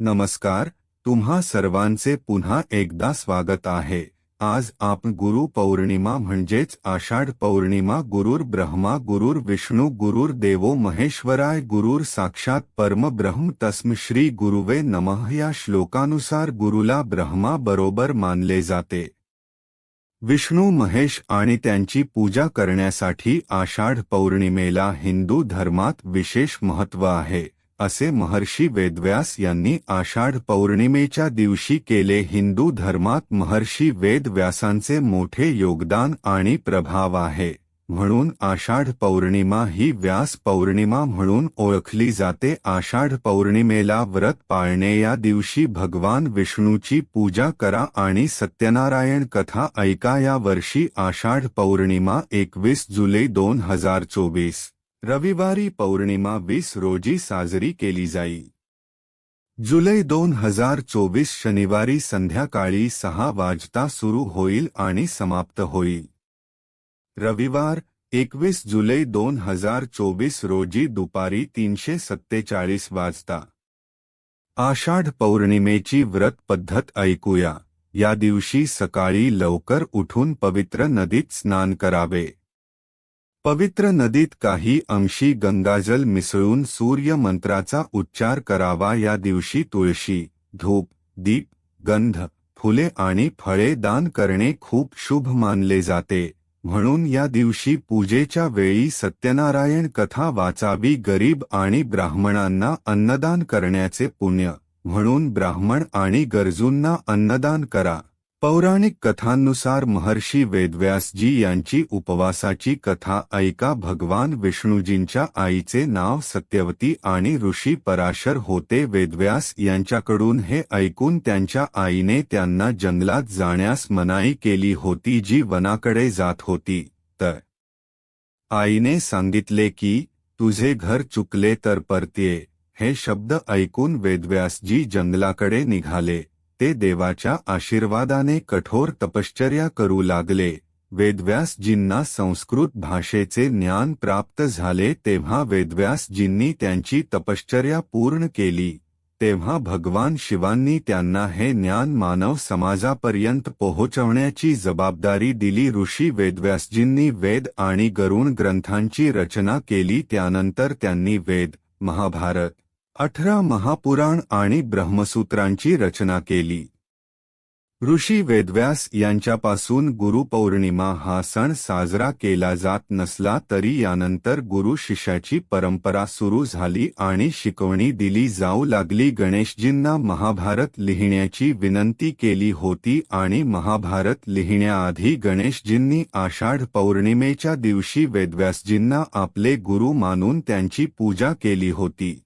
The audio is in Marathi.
नमस्कार, तुम्हा सर्वांचे पुन्हा एकदा स्वागत आहे। आज आपण गुरु पौर्णिमा म्हणजेच आषाढ पौर्णिमा गुरुर ब्रह्मा गुरुर विष्णू गुरुर देवो महेश्वराय गुरुर साक्षात परमब्रह्म तस्मै श्री गुरुवे नमः या श्लोकानुसार गुरुला ब्रह्मा बरोबर मानले जाते। विष्णू महेश आणि त्यांची पूजा करण्यासाठी आषाढ पौर्णिमेला हिंदू धर्मात विशेष महत्त्व आहे असे महर्षी वेदव्यास यांनी आषाढ पौर्णिमेच्या दिवशी केले। हिंदू धर्मात महर्षी वेदव्यासांचे मोठे योगदान आणि प्रभाव आहे, म्हणून आषाढ पौर्णिमा ही व्यास पौर्णिमा म्हणून ओळखली जाते। आषाढ पौर्णिमेला व्रत पाळणे, या दिवशी भगवान विष्णूची पूजा करा आणि सत्यनारायण कथा ऐका। या वर्षी आषाढ पौर्णिमा 21 जुलै 2024 रविवारी पौर्णिमा 20 रोजी साजरी केली जाईल। जुलै 2024 शनिवारी संध्याकाळी 6 वाजता सुरू होईल आणि समाप्त होईल। रविवार 21 जुलै 2024 रोजी दुपारी 3:47 वाजता। आषाढ पौर्णिमेची व्रत पद्धत ऐकूया। या दिवशी सकाळी लवकर उठून पवित्र नदीत स्नान करावे। पवित्र नदीत काही अंशी गंगाजल मिसळून सूर्य मंत्राचा उच्चार करावा। या दिवशी तुळशी, धूप, दीप, गंध, फुले आणि फळे दान करणे खूप शुभ मानले जाते, म्हणून या दिवशी पूजेच्या वेळी सत्यनारायण कथा वाचावी। गरीब आणि ब्राह्मणांना अन्नदान करण्याचे पुण्य, म्हणून ब्राह्मण आणि गरजूंना अन्नदान करा। पौराणिक कथांनुसार महर्षी वेदव्यासजी यांची उपवासाची कथा ऐका। भगवान विष्णूजींच्या आईचे नाव सत्यवती आणि ऋषी पराशर होते। वेदव्यास यांच्याकडून हे ऐकून त्यांच्या आईने त्यांना जंगलात जाण्यास मनाई केली होती, जी वनाकडे जात होती। तर आईने सांगितले की तुझे घर चुकले तर परतीये। हे शब्द ऐकून वेदव्यासजी जंगलाकडे निघाले। ते देवाच्या आशीर्वादाने कठोर तपश्चर्या करू लागले। वेदव्यासजींना संस्कृत भाषेचे ज्ञान प्राप्त झाले तेव्हा वेदव्यासजींनी त्यांची तपश्चर्या पूर्ण केली। तेव्हा भगवान शिवांनी त्यांना हे ज्ञान मानव समाजापर्यंत पोहोचवण्याची जबाबदारी दिली। ऋषी वेदव्यासजींनी वेद आणि गरुड ग्रंथांची रचना केली। त्यानंतर त्यांनी वेद, महाभारत, 18 महापुराण आणि ब्रह्मसूत्रांची रचना केली। ऋषी वेदव्यास यांच्यापासून गुरुपौर्णिमा हा सण साजरा केला जात नसला तरी यानंतर गुरु शिष्याची परंपरा सुरू झाली आणि शिकवणी दिली जाऊ लागली। गणेशजींना महाभारत लिहिण्याची विनंती केली होती आणि महाभारत लिहिण्याआधी गणेशजींनी आषाढ पौर्णिमेच्या दिवशी वेदव्यासजींना आपले गुरु मानून त्यांची पूजा केली होती।